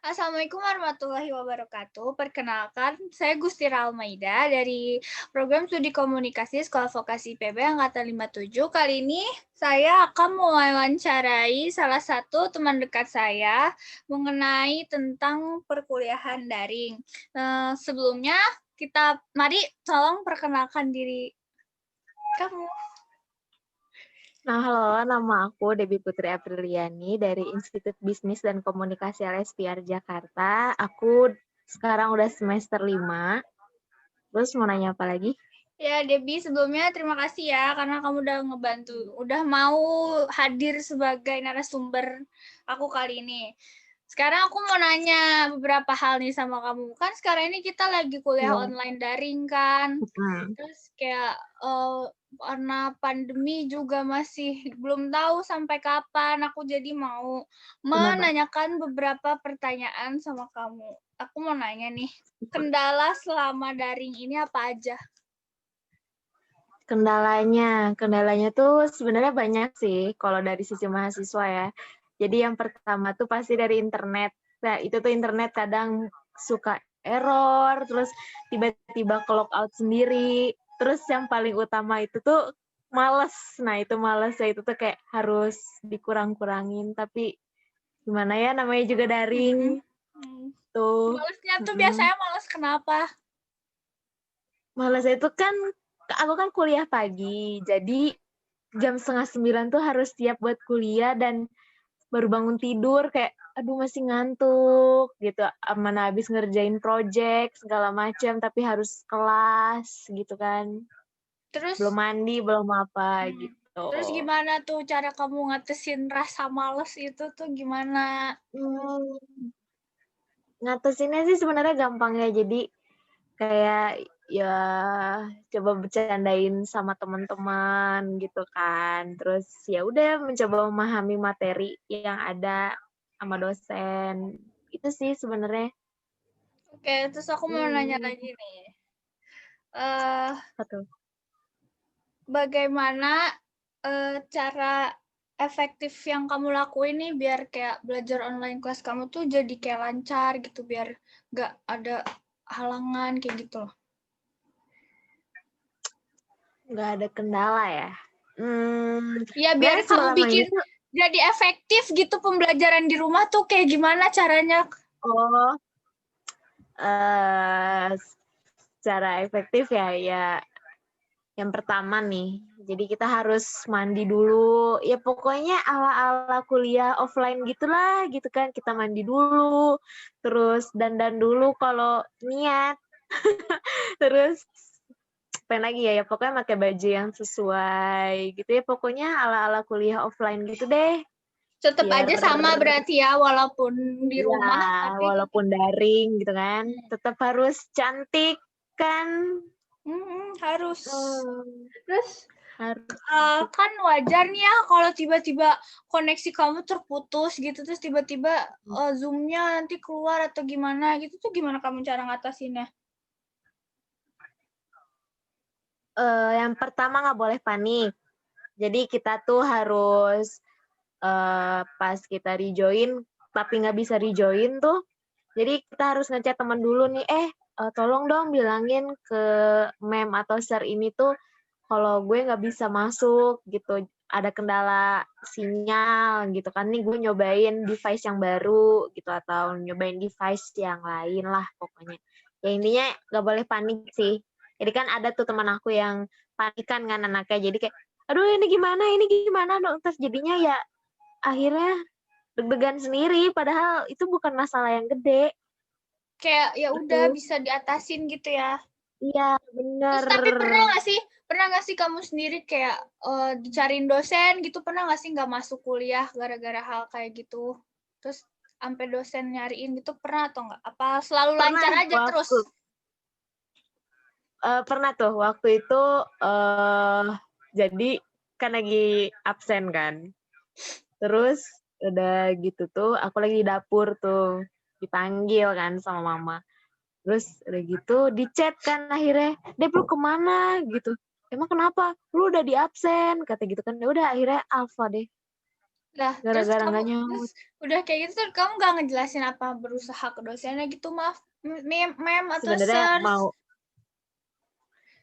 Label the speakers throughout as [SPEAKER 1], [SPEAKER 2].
[SPEAKER 1] Assalamualaikum warahmatullahi wabarakatuh. Perkenalkan, saya Gusti Almaida dari Program Studi Komunikasi Sekolah Vokasi IPB Angkatan 57. Kali ini saya akan mewawancarai salah satu teman dekat saya mengenai tentang perkuliahan daring. Sebelumnya, mari tolong perkenalkan diri kamu.
[SPEAKER 2] Nah, halo, nama aku Debbie Putri Apriliani dari Institut Bisnis dan Komunikasi LSPR Jakarta. Aku sekarang udah semester 5. Terus mau nanya apa lagi?
[SPEAKER 1] Ya, Debbie, sebelumnya terima kasih ya karena kamu udah udah mau hadir sebagai narasumber aku kali ini. Sekarang aku mau nanya beberapa hal nih sama kamu. Kan sekarang ini kita lagi kuliah
[SPEAKER 2] Iya.
[SPEAKER 1] online daring kan.
[SPEAKER 2] Hmm.
[SPEAKER 1] Terus kayak karena pandemi juga masih belum tahu sampai kapan. Aku jadi mau
[SPEAKER 2] Benar.
[SPEAKER 1] menanyakan beberapa pertanyaan sama kamu. Aku mau nanya nih, kendala selama daring ini apa aja?
[SPEAKER 2] Kendalanya tuh sebenarnya banyak sih kalau dari sisi mahasiswa ya. Jadi yang pertama tuh pasti dari internet. Nah, itu tuh internet kadang suka error, terus tiba-tiba ke logout sendiri. Terus yang paling utama itu tuh males. Nah, itu males ya, itu tuh kayak harus dikurang-kurangin. Tapi gimana ya, namanya juga daring. Tuh.
[SPEAKER 1] Malesnya tuh biasanya males kenapa?
[SPEAKER 2] Males itu kan, aku kan kuliah pagi. Jadi jam 8:30 tuh harus siap buat kuliah dan baru bangun tidur kayak aduh masih ngantuk gitu. Mana habis ngerjain project segala macam tapi harus kelas gitu kan.
[SPEAKER 1] Terus
[SPEAKER 2] Belum mandi, belum apa gitu.
[SPEAKER 1] terus gimana tuh cara kamu ngatesin rasa males itu tuh gimana?
[SPEAKER 2] Hmm, ngatasinnya sih sebenarnya gampang ya. Jadi kayak ya coba bercandain sama teman-teman gitu kan. Terus ya udah mencoba memahami materi yang ada sama dosen. Itu sih sebenarnya.
[SPEAKER 1] Oke, terus aku mau nanya lagi nih. Eh,
[SPEAKER 2] Betul.
[SPEAKER 1] Bagaimana cara efektif yang kamu lakuin nih biar kayak belajar online kelas kamu tuh jadi kayak lancar gitu biar gak ada halangan kayak gitu loh.
[SPEAKER 2] Nggak ada kendala ya.
[SPEAKER 1] Ya biar
[SPEAKER 2] Sebenarnya
[SPEAKER 1] kamu
[SPEAKER 2] selama ini
[SPEAKER 1] bikin
[SPEAKER 2] tuh,
[SPEAKER 1] jadi efektif gitu pembelajaran di rumah tuh kayak gimana caranya?
[SPEAKER 2] oh, eh secara efektif ya yang pertama nih, jadi kita harus mandi dulu, ya pokoknya ala-ala kuliah offline gitulah, gitu kan, kita mandi dulu, terus dandan dulu kalau niat, terus apa lagi ya, pokoknya pakai baju yang sesuai gitu ya, pokoknya ala-ala kuliah offline gitu deh,
[SPEAKER 1] Tetap
[SPEAKER 2] biar
[SPEAKER 1] aja sama berarti ya walaupun di
[SPEAKER 2] ya
[SPEAKER 1] rumah tapi tetap
[SPEAKER 2] walaupun daring gitu kan, tetap harus cantik kan.
[SPEAKER 1] harus.
[SPEAKER 2] Hmm,
[SPEAKER 1] Terus
[SPEAKER 2] harus.
[SPEAKER 1] kan wajar nih ya kalau tiba-tiba koneksi kamu terputus gitu terus tiba-tiba Zoom-nya nanti keluar atau gimana gitu tuh gimana kamu cara ngatasinnya?
[SPEAKER 2] Yang pertama nggak boleh panik. Jadi kita tuh harus pas kita rejoin, tapi nggak bisa rejoin tuh. Jadi kita harus ngechat teman dulu nih, tolong dong bilangin ke mem atau sir ini tuh kalau gue nggak bisa masuk gitu. Ada kendala sinyal gitu kan. Nih gue nyobain device yang baru gitu atau nyobain device yang lain lah pokoknya. Ya intinya nggak boleh panik sih. Jadi kan ada tuh teman aku yang panikan kan anaknya. Jadi kayak, aduh ini gimana dong. Terus jadinya ya akhirnya deg-degan sendiri. Padahal itu bukan masalah yang gede.
[SPEAKER 1] Kayak ya udah
[SPEAKER 2] Itu.
[SPEAKER 1] bisa diatasin gitu ya.
[SPEAKER 2] Iya
[SPEAKER 1] Terus
[SPEAKER 2] bener.
[SPEAKER 1] tapi pernah nggak sih kamu sendiri kayak dicariin dosen gitu pernah nggak sih nggak masuk kuliah gara-gara hal kayak gitu? Terus sampai dosen nyariin gitu pernah atau nggak? Apa selalu
[SPEAKER 2] Pernah
[SPEAKER 1] lancar aja terus?
[SPEAKER 2] pernah tuh waktu itu jadi kan lagi absen kan. Terus udah gitu tuh aku lagi di dapur tuh dipanggil kan sama mama. Terus udah gitu di chat kan akhirnya, "Dep lu kemana?" gitu. "Emang kenapa? Lu udah di absen," kata gitu kan. Ya udah akhirnya alfa deh.
[SPEAKER 1] Lah,
[SPEAKER 2] gara-gara nggak nyaut.
[SPEAKER 1] udah kayak gitu tuh kamu nggak ngejelasin apa berusaha ke dosennya gitu, maaf, mem atau
[SPEAKER 2] Sebenarnya
[SPEAKER 1] sir.
[SPEAKER 2] mau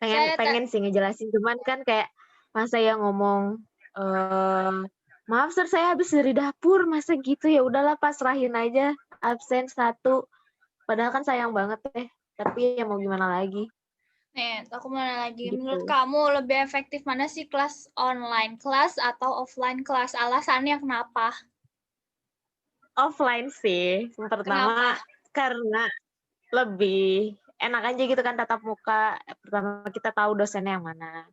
[SPEAKER 1] Saya
[SPEAKER 2] pengen sih ngejelasin, cuman kan kayak masa yang ngomong eh maaf sir saya habis dari dapur, masa gitu, ya udahlah pasrahin aja absen 1. Padahal kan sayang banget deh, tapi ya mau gimana lagi
[SPEAKER 1] aku mau nanya lagi, menurut
[SPEAKER 2] gitu.
[SPEAKER 1] kamu lebih efektif mana sih, kelas online kelas atau offline kelas? Alasannya kenapa?
[SPEAKER 2] Offline sih, yang
[SPEAKER 1] Kenapa?
[SPEAKER 2] pertama karena lebih enak aja gitu kan tatap muka. Pertama kita tahu dosennya yang mana.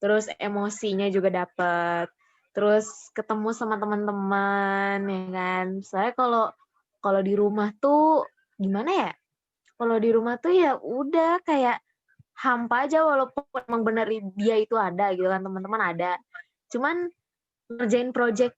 [SPEAKER 2] Terus emosinya juga dapet. Terus ketemu sama teman-teman ya kan. Saya kalau kalau di rumah tuh gimana ya? Kalau di rumah tuh ya udah kayak hampa aja, walaupun emang bener dia itu ada gitu kan, teman-teman ada. Cuman ngerjain project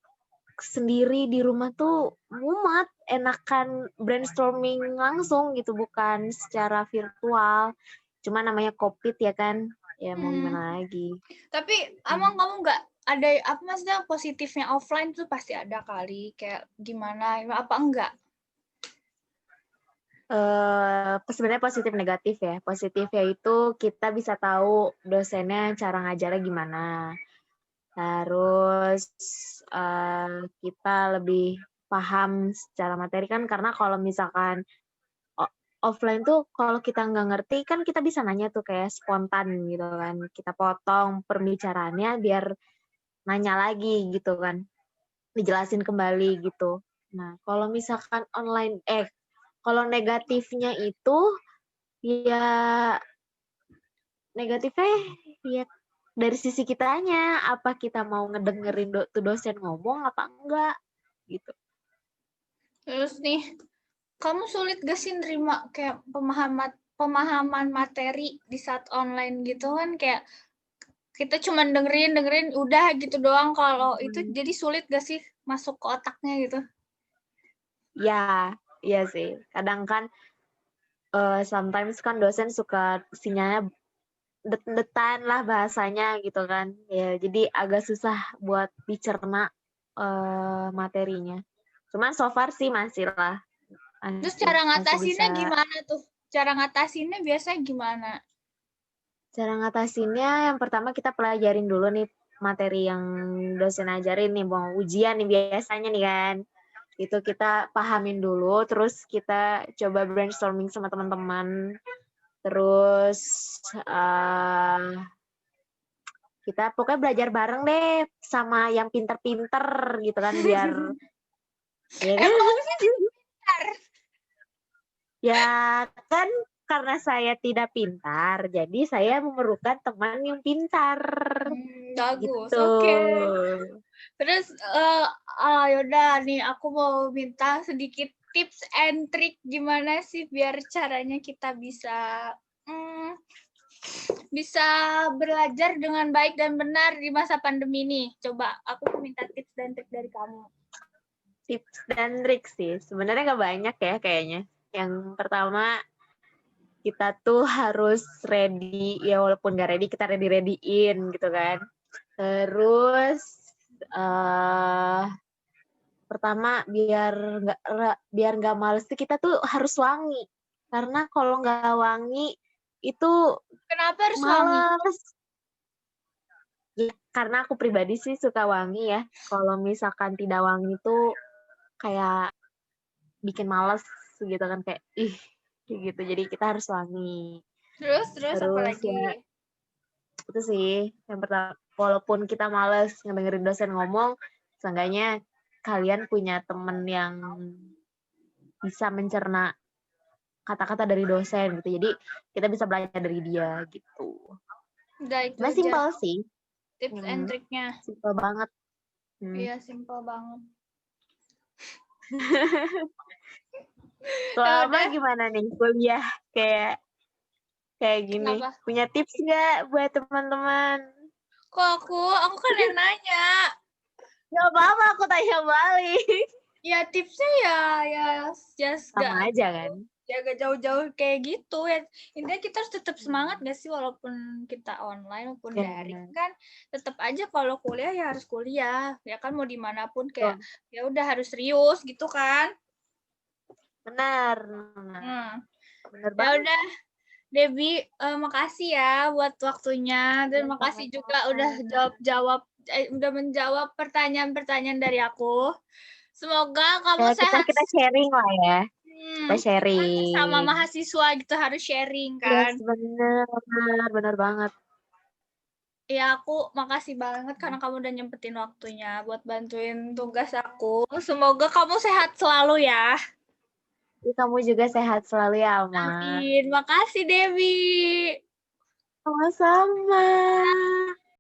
[SPEAKER 2] sendiri di rumah tuh mumet, enakan brainstorming langsung gitu, bukan secara virtual. Cuma namanya COVID ya kan, ya mau gimana lagi.
[SPEAKER 1] Tapi emang kamu nggak ada apa maksudnya positifnya offline tuh pasti ada kali, kayak gimana apa enggak?
[SPEAKER 2] Sebenarnya positif negatif ya. Positifnya itu kita bisa tahu dosennya cara ngajarnya gimana. Terus kita lebih paham secara materi kan, karena kalau misalkan offline tuh kalau kita nggak ngerti kan kita bisa nanya tuh kayak spontan gitu kan. Kita potong pembicaraannya biar nanya lagi gitu kan. Dijelasin kembali gitu. Nah, kalau misalkan online kalau negatifnya itu ya negatifnya ya dari sisi kitanya, apa kita mau ngedengerin tuh dosen ngomong apa enggak gitu.
[SPEAKER 1] Terus nih, kamu sulit gak sih nerima kayak pemahaman materi di saat online gitu kan, kayak kita cuma dengerin udah gitu doang, kalau itu jadi sulit gak sih masuk ke otaknya gitu?
[SPEAKER 2] Ya, iya sih. Kadang kan sometimes kan dosen suka sinyalnya det-detan lah bahasanya gitu kan. Ya, jadi agak susah buat dicerna materinya. Cuman so far sih masih lah.
[SPEAKER 1] Terus cara
[SPEAKER 2] Masih
[SPEAKER 1] ngatasinnya
[SPEAKER 2] bisa.
[SPEAKER 1] gimana tuh? Cara ngatasinnya biasanya gimana?
[SPEAKER 2] Cara ngatasinnya yang pertama kita pelajarin dulu nih materi yang dosen ajarin nih, mau ujian nih biasanya nih kan. Itu kita pahamin dulu, terus kita coba brainstorming sama teman-teman. Terus kita pokoknya belajar bareng deh sama yang pinter-pinter gitu kan, biar ya kan?
[SPEAKER 1] Emang pintar?
[SPEAKER 2] Ya kan karena saya tidak pintar, jadi saya memerlukan teman yang pintar.
[SPEAKER 1] Bagus,
[SPEAKER 2] Gitu.
[SPEAKER 1] oke. Terus yaudah nih aku mau minta sedikit tips and trick gimana sih biar caranya kita bisa belajar dengan baik dan benar di masa pandemi ini. Coba aku minta tips dan trik dari kamu.
[SPEAKER 2] Tips dan trik sih, sebenarnya nggak banyak ya kayaknya. Yang pertama, kita tuh harus ready, ya walaupun nggak ready, kita ready-readyin gitu kan. Terus, pertama biar nggak males tuh kita tuh harus wangi. Karena kalau nggak wangi, itu
[SPEAKER 1] Kenapa harus wangi?
[SPEAKER 2] males. Ya, karena aku pribadi sih suka wangi ya. Kalau misalkan tidak wangi tuh kayak bikin males gitu kan, kayak gitu. Jadi kita harus wangi.
[SPEAKER 1] Terus apa
[SPEAKER 2] Terus
[SPEAKER 1] lagi?
[SPEAKER 2] ya itu sih yang pertama, walaupun kita males ngedengerin dosen ngomong, seenggaknya kalian punya temen yang bisa mencerna kata-kata dari dosen gitu. Jadi kita bisa belajar dari dia gitu.
[SPEAKER 1] Udah itu
[SPEAKER 2] Nah,
[SPEAKER 1] aja
[SPEAKER 2] simpel sih.
[SPEAKER 1] tips and triknya.
[SPEAKER 2] Simpel banget.
[SPEAKER 1] Iya, simpel banget. Ya
[SPEAKER 2] Selama
[SPEAKER 1] udah.
[SPEAKER 2] gimana nih kuliah kayak gini?
[SPEAKER 1] Kenapa?
[SPEAKER 2] Punya tips nggak buat teman-teman?
[SPEAKER 1] Kok aku kan yang nanya.
[SPEAKER 2] Nggak apa-apa, aku tanya balik.
[SPEAKER 1] Ya tipsnya ya just
[SPEAKER 2] Sama
[SPEAKER 1] gak
[SPEAKER 2] aja kan?
[SPEAKER 1] jaga jauh-jauh kayak gitu ya. Intinya kita harus tetap semangat gak sih, walaupun kita online maupun daring
[SPEAKER 2] Benar.
[SPEAKER 1] kan, tetap aja kalau kuliah ya harus kuliah ya kan, mau dimanapun kayak
[SPEAKER 2] Betul.
[SPEAKER 1] ya udah harus serius gitu kan.
[SPEAKER 2] Benar. Benar
[SPEAKER 1] Ya
[SPEAKER 2] banget.
[SPEAKER 1] udah Debbie, makasih ya buat waktunya,
[SPEAKER 2] Ya,
[SPEAKER 1] dan makasih juga
[SPEAKER 2] sama-sama.
[SPEAKER 1] udah menjawab pertanyaan-pertanyaan dari aku. Semoga kamu
[SPEAKER 2] Ya, kita
[SPEAKER 1] sehat.
[SPEAKER 2] kita sharing lah ya. Kita
[SPEAKER 1] Kan sama
[SPEAKER 2] sharing.
[SPEAKER 1] mahasiswa gitu harus sharing
[SPEAKER 2] Yes,
[SPEAKER 1] kan.
[SPEAKER 2] benar, benar banget.
[SPEAKER 1] Ya, aku makasih banget karena kamu udah nyempetin waktunya buat bantuin tugas aku. Semoga kamu sehat selalu ya.
[SPEAKER 2] Kamu juga sehat selalu ya, Alma.
[SPEAKER 1] Amin. Makasih, Dewi.
[SPEAKER 2] Sama-sama.